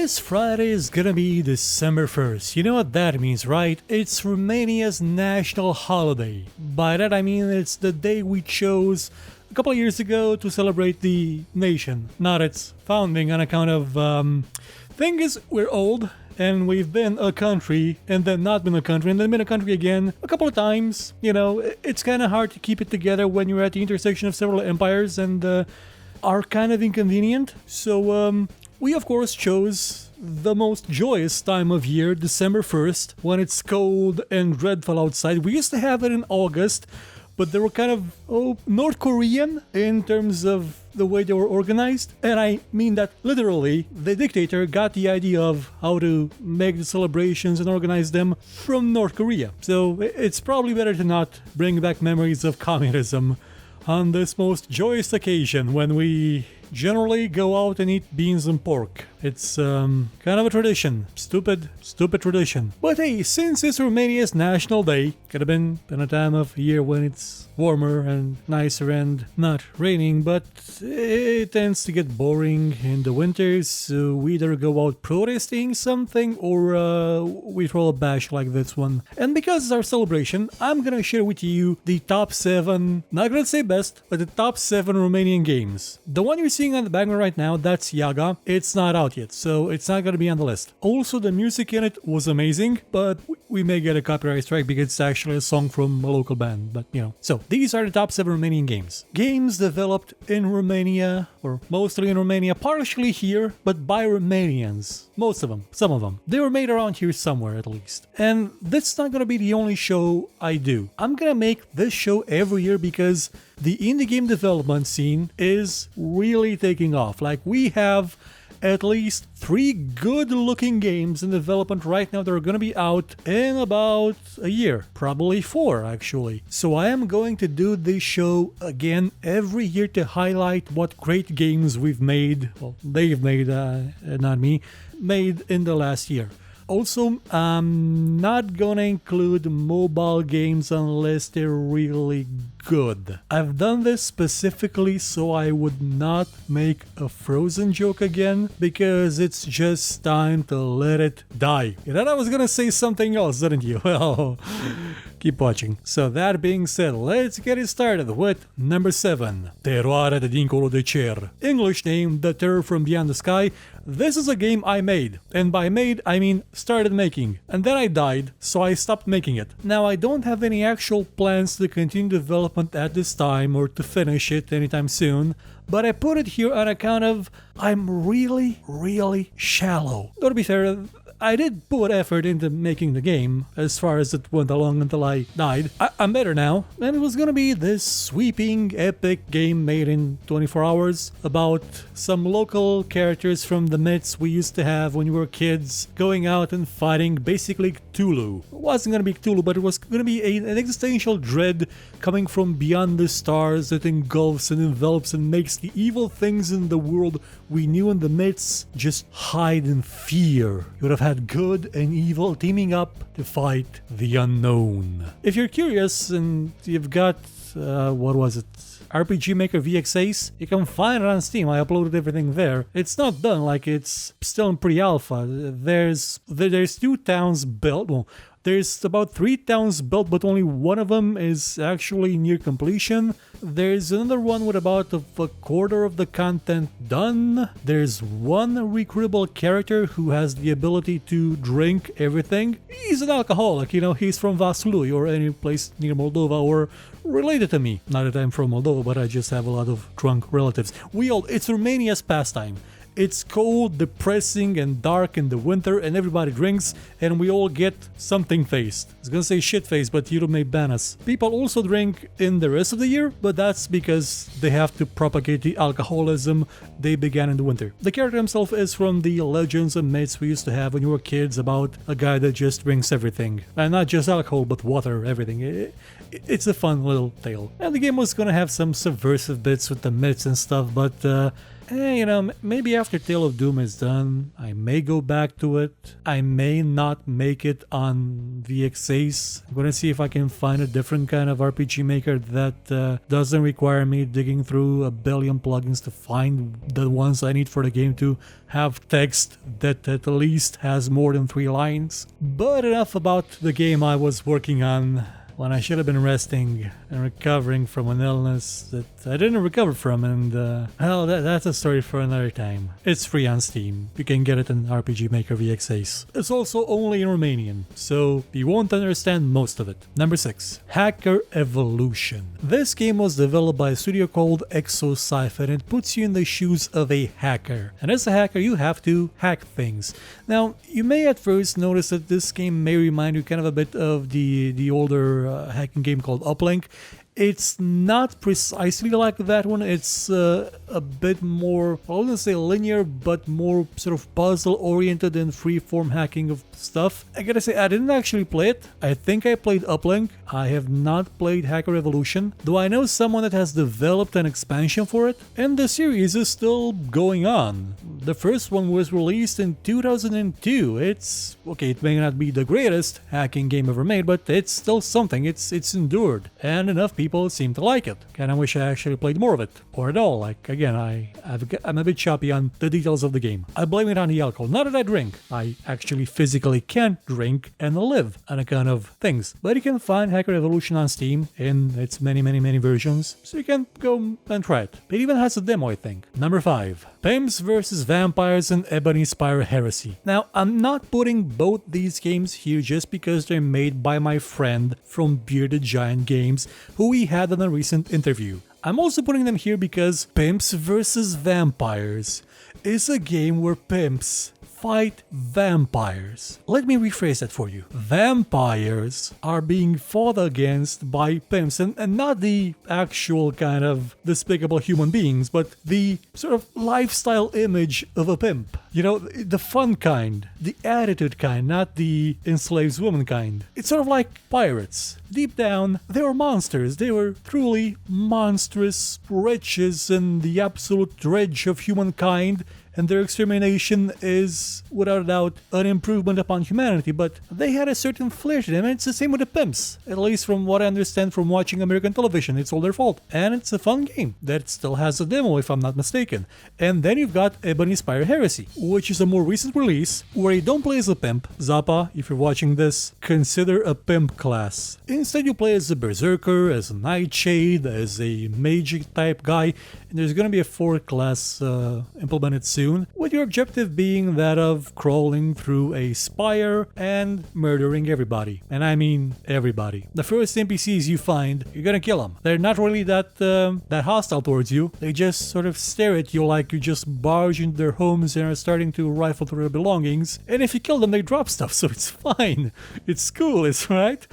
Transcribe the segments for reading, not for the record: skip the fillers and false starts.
This Friday is gonna be December 1st. You know what that means, right? It's Romania's national holiday. By that I mean it's the day we chose a couple of years ago to celebrate the nation, not its founding on account of, thing is, we're old and we've been a country and then not been a country and then been a country again a couple of times. You know, it's kind of hard to keep it together when you're at the intersection of several empires and are kind of inconvenient. So, we of course chose the most joyous time of year, December 1st, when it's cold and dreadful outside. We used to have it in August, but they were kind of North Korean in terms of the way they were organized. And I mean that literally. The dictator got the idea of how to make the celebrations and organize them from North Korea. So it's probably better to not bring back memories of communism on this most joyous occasion when we generally go out and eat beans and pork. It's kind of a tradition. Stupid tradition. But hey, since it's Romania's national day, could have been in a time of year when it's warmer and nicer and not raining, but it tends to get boring in the winters, so we either go out protesting something or we throw a bash like this one. And because it's our celebration, I'm gonna share with you the top 7, not gonna say best, but the top 7 Romanian games. The one you're seeing on the background right now, that's Yaga. It's not out yet, so it's not gonna be on the list. Also, the music in it was amazing, but we may get a copyright strike because it's actually a song from a local band, but you know. So, these are the top 7 Romanian games. Games developed in Romania, or mostly in Romania, partially here, but by Romanians. Most of them, some of them. They were made around here somewhere at least. And that's not gonna be the only show I do. I'm gonna make this show every year because the indie game development scene is really taking off. Like, we have at least 3 good-looking games in development right now that are going to be out in about a year. Probably 4, actually. So I am going to do this show again every year to highlight what great games we've made, well, they've made, not me, made in the last year. Also, I'm not gonna include mobile games unless they're really good. I've done this specifically so I would not make a Frozen joke again, because it's just time to let it die. You thought I was gonna say something else, didn't you? Well, keep watching. So that being said, let's get it started with number 7, Teroarea de dincolo de cer. English name, The Terror from Beyond the Sky. This is a game I made, and by made I mean started making, and then I died, so I stopped making it. Now I don't have any actual plans to continue development at this time or to finish it anytime soon, but I put it here on account of I'm really shallow. Though to be fair, I did put effort into making the game as far as it went along until I died. I'm better now, and it was gonna be this sweeping, epic game made in 24 hours about some local characters from the myths we used to have when we were kids, going out and fighting basically Cthulhu. It wasn't gonna be Cthulhu, but it was gonna be an existential dread coming from beyond the stars that engulfs and envelops and makes the evil things in the world we knew in the myths just hide in fear. You would have had good and evil teaming up to fight the unknown. If you're curious and you've got, what was it? RPG Maker VX Ace, you can find it on Steam. I uploaded everything there. It's not done, like it's still in pre-alpha. There's 2 towns built. Well, there's about 3 towns built, but only one of them is actually near completion. There's another one with about a quarter of the content done. There's one recruitable character who has the ability to drink everything. He's an alcoholic, you know, he's from Vaslui or any place near Moldova or related to me. Not that I'm from Moldova, but I just have a lot of drunk relatives. It's Romania's pastime. It's cold, depressing, and dark in the winter, and everybody drinks, and we all get something faced. I was gonna say shit faced, but YouTube may ban us. People also drink in the rest of the year, but that's because they have to propagate the alcoholism they began in the winter. The character himself is from the legends and myths we used to have when we were kids about a guy that just drinks everything. And not just alcohol, but water, everything. It's a fun little tale. And the game was gonna have some subversive bits with the myths and stuff, but You know, maybe after Tale of Doom is done, I may go back to it. I may not make it on VXAs. I'm gonna see if I can find a different kind of RPG maker that doesn't require me digging through a billion plugins to find the ones I need for the game to have text that at least has more than 3 lines. But enough about the game I was working on when I should have been resting and recovering from an illness that I didn't recover from, and well, that's a story for another time. It's free on Steam. You can get it in RPG Maker VXAs. It's also only in Romanian, so you won't understand most of it. Number 6. Hacker Evolution. This game was developed by a studio called Exocypher, and it puts you in the shoes of a hacker. And as a hacker, you have to hack things. Now, you may at first notice that this game may remind you kind of a bit of the older hacking game called Uplink. It's not precisely like that one. It's a bit more, I wouldn't say linear, but more sort of puzzle oriented and freeform hacking of stuff. I gotta say, I didn't actually play it. I think I played Uplink. I have not played Hacker Evolution, though I know someone that has developed an expansion for it, and the series is still going on. The first one was released in 2002. It's, okay, it may not be the greatest hacking game ever made, but it's still something. It's endured, and enough people seem to like it. Kinda wish I actually played more of it, or at all. Like, again, I'm a bit choppy on the details of the game. I blame it on the alcohol. Not that I drink. I actually physically can't drink and live on account of things. But you can find Hacker Evolution on Steam in its many versions, so you can go and try it. It even has a demo, I think. Number 5. Pimps vs. Vampires and Ebony Spire Heresy. Now, I'm not putting both these games here just because they're made by my friend from Bearded Giant Games, who we had in a recent interview. I'm also putting them here because Pimps vs. Vampires is a game where pimps fight vampires. Let me rephrase that for you. Vampires are being fought against by pimps, and not the actual kind of despicable human beings, but the sort of lifestyle image of a pimp. You know, the fun kind, the attitude kind, not the enslaved woman kind. It's sort of like pirates. Deep down, they were monsters. They were truly monstrous wretches and the absolute dredge of humankind, and their extermination is, without a doubt, an improvement upon humanity, but they had a certain flair to them, and it's the same with the pimps. At least from what I understand from watching American television, it's all their fault. And it's a fun game that still has a demo, if I'm not mistaken. And then you've got Ebony Spire Heresy, which is a more recent release, where you don't play as a pimp. Zappa, if you're watching this, consider a pimp class. Instead, you play as a berserker, as a nightshade, as a mage type guy, and there's gonna be a 4th class implemented soon, with your objective being that of crawling through a spire and murdering everybody. And I mean everybody. The first NPCs you find, you're gonna kill them. They're not really that hostile towards you. They just sort of stare at you like you just barge into their homes and are starting to rifle through their belongings. And if you kill them, they drop stuff, so it's fine. It's cool, it's right.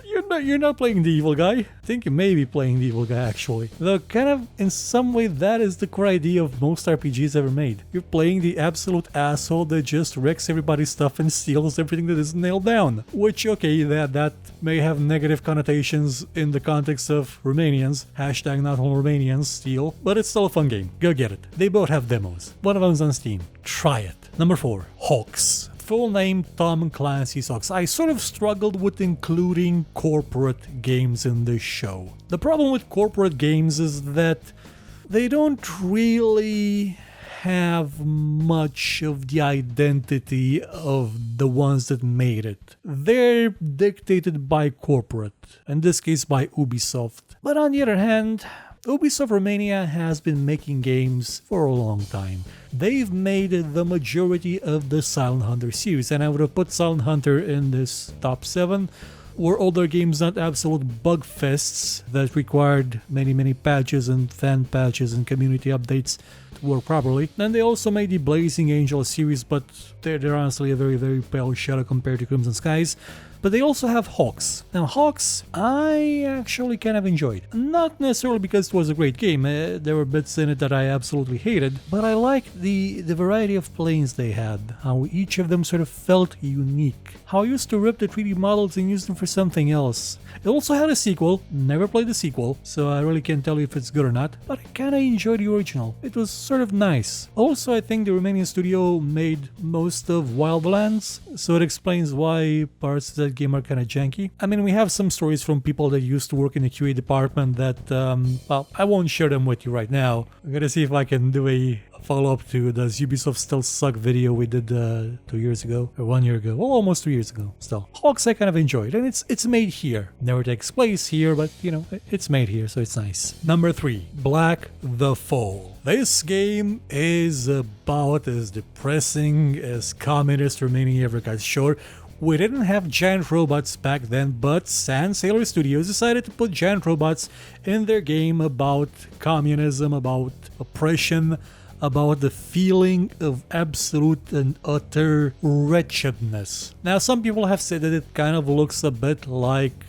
You're not playing the evil guy. I think you may be playing the evil guy, actually. Though, kind of, in some way, that is the core idea of most RPGs ever made. You're playing the absolute asshole that just wrecks everybody's stuff and steals everything that isn't nailed down. Which, okay, that may have negative connotations in the context of Romanians. Hashtag not all Romanians steal. But it's still a fun game. Go get it. They both have demos. One of them's on Steam. Try it. Number 4. Hawks. Full name Tom Clancy's Hawks. I sort of struggled with including corporate games in this show. The problem with corporate games is that they don't really have much of the identity of the ones that made it. They're dictated by corporate, in this case by Ubisoft. But on the other hand, Ubisoft Romania has been making games for a long time. They've made the majority of the Silent Hunter series, and I would have put Silent Hunter in this top 7. Were older games not absolute bug fests that required many patches and fan patches and community updates to work properly? Then they also made the Blazing Angel series, but they're honestly a very pale shadow compared to Crimson Skies. But they also have Hawks. Now Hawks, I actually kind of enjoyed. Not necessarily because it was a great game, there were bits in it that I absolutely hated, but I liked the variety of planes they had, how each of them sort of felt unique, how I used to rip the 3D models and use them for something else. It also had a sequel, never played the sequel, so I really can't tell you if it's good or not, but I kinda enjoyed the original. It was sort of nice. Also, I think the Romanian studio made most of Wildlands, so it explains why parts of that game are kinda janky. I mean, we have some stories from people that used to work in the QA department that, well, I won't share them with you right now. I'm gonna see if I can do a follow-up to the Ubisoft Still Suck video we did 2 years ago, or 1 year ago, well, almost 2 years ago. Still, Hawks I kind of enjoyed, and it's made here. Never takes place here, but you know, it's made here, so it's nice. Number 3, Black the Fall. This game is about as depressing as communist Romania ever got. Sure, we didn't have giant robots back then, but Sand Sailor Studios decided to put giant robots in their game about communism, about oppression, about the feeling of absolute and utter wretchedness. Now, some people have said that it kind of looks a bit like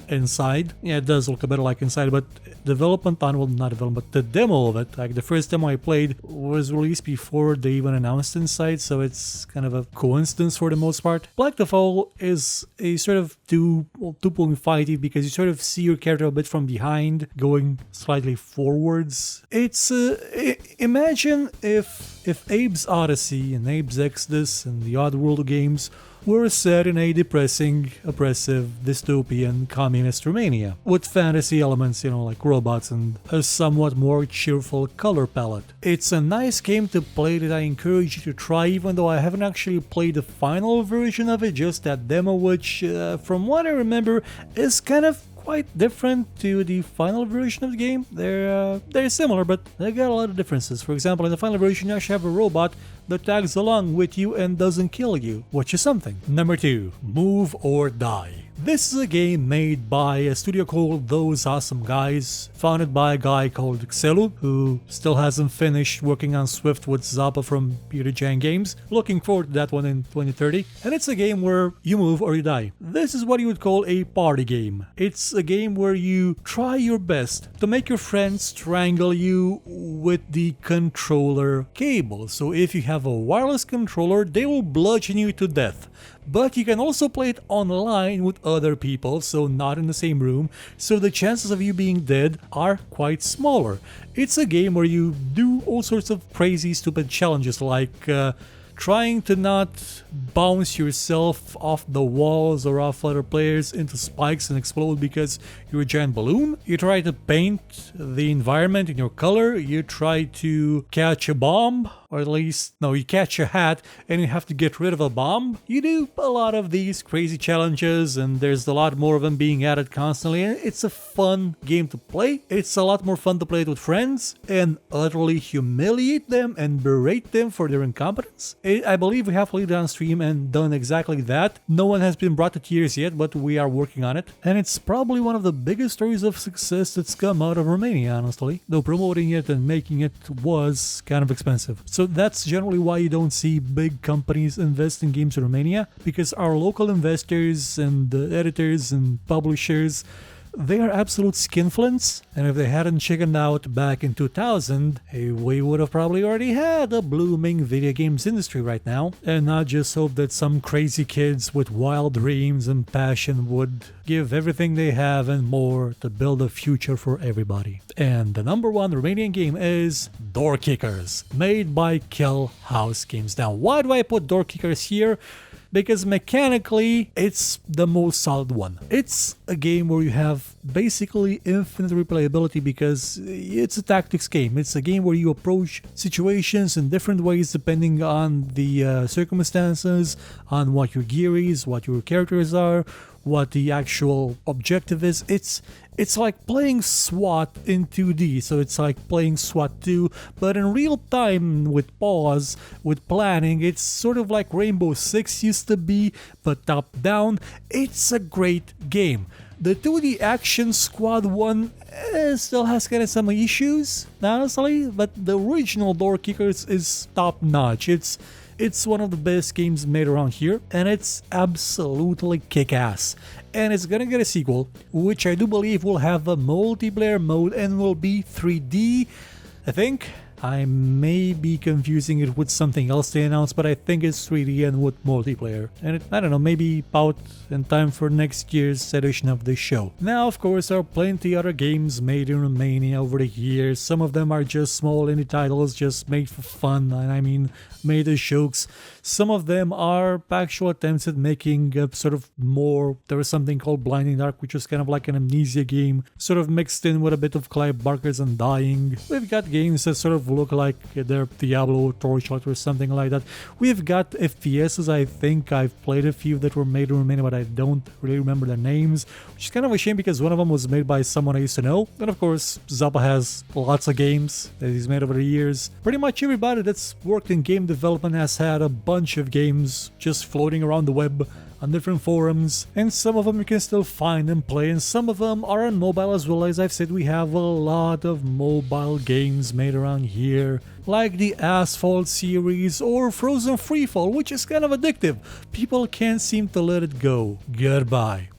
Inside. Yeah, it does look a bit like Inside, but development on, well, not development, but the demo of it, like the first demo I played was released before they even announced Inside, so it's kind of a coincidence for the most part. Black the Fall is a sort of 2.5D because you sort of see your character a bit from behind, going slightly forwards. It's imagine if Abe's Odyssey and Abe's Exodus and the Oddworld games were set in a depressing, oppressive, dystopian, communist Romania, with fantasy elements, you know, like robots and a somewhat more cheerful color palette. It's a nice game to play that I encourage you to try, even though I haven't actually played the final version of it, just that demo, which, from what I remember, is kind of quite different to the final version of the game. They're similar, but they got a lot of differences. For example, in the final version, you actually have a robot that tags along with you and doesn't kill you, which is something. Number 2, Move or Die. This is a game made by a studio called Those Awesome Guys, founded by a guy called Xelu, who still hasn't finished working on Swift with Zappa from Romanian Games. Looking forward to that one in 2030. And it's a game where you move or you die. This is what you would call a party game. It's a game where you try your best to make your friends strangle you with the controller cable. So if you have a wireless controller, they will bludgeon you to death. But you can also play it online with other people, so not in the same room, so the chances of you being dead are quite smaller. It's a game where you do all sorts of crazy, stupid challenges, like trying to not bounce yourself off the walls or off other players into spikes and explode because you're a giant balloon. You try to paint the environment in your color. You try to catch a bomb, or at least, no, you catch a hat and you have to get rid of a bomb. You do a lot of these crazy challenges, and there's a lot more of them being added constantly. And it's a fun game to play. It's a lot more fun to play it with friends and utterly humiliate them and berate them for their incompetence. I believe we have played it on stream and done exactly that. No one has been brought to tears yet, but we are working on it. And it's probably one of the biggest stories of success that's come out of Romania, honestly. Though promoting it and making it was kind of expensive. So that's generally why you don't see big companies invest in games in Romania, because our local investors and editors and publishers, they are absolute skinflints, and if they hadn't chickened out back in 2000, we would have probably already had a blooming video games industry right now, and not just hope that some crazy kids with wild dreams and passion would give everything they have and more to build a future for everybody. And the number 1 Romanian game is Door Kickers, made by Kill House Games. Now, why do I put Door Kickers here? Because mechanically, it's the most solid one. It's a game where you have basically infinite replayability because it's a tactics game. It's a game where you approach situations in different ways depending on the circumstances, on what your gear is, what your characters are, what the actual objective is. It's like playing SWAT in 2D, so it's like playing SWAT 2, but in real time with pause, with planning. It's sort of like Rainbow Six used to be, but top down. It's a great game. The 2D Action Squad one still has kind of some issues, honestly, but the original Door Kickers is top notch. It's one of the best games made around here, and it's absolutely kick-ass. And it's gonna get a sequel, which I do believe will have a multiplayer mode and will be 3D, I think. I may be confusing it with something else they announced, but I think it's 3D and with multiplayer. And I don't know, maybe out in time for next year's edition of the show. Now, of course, there are plenty other games made in Romania over the years. Some of them are just small indie titles, just made for fun, and I mean, made as jokes. Some of them are actual attempts at making a sort of more... There was something called Blinding Dark, which was kind of like an amnesia game, sort of mixed in with a bit of Clive Barker's Undying. We've got games that sort of look like they're Diablo, Torchlight, or something like that. We've got FPSs. I think I've played a few that were made in Romania, but I don't really remember their names, which is kind of a shame because one of them was made by someone I used to know. And of course, Zappa has lots of games that he's made over the years. Pretty much everybody that's worked in game development has had a bunch of games just floating around the web on different forums, and some of them you can still find and play, and some of them are on mobile as well. As I've said, we have a lot of mobile games made around here, like the Asphalt series or Frozen Freefall, which is kind of addictive. People can't seem to let it go. Goodbye.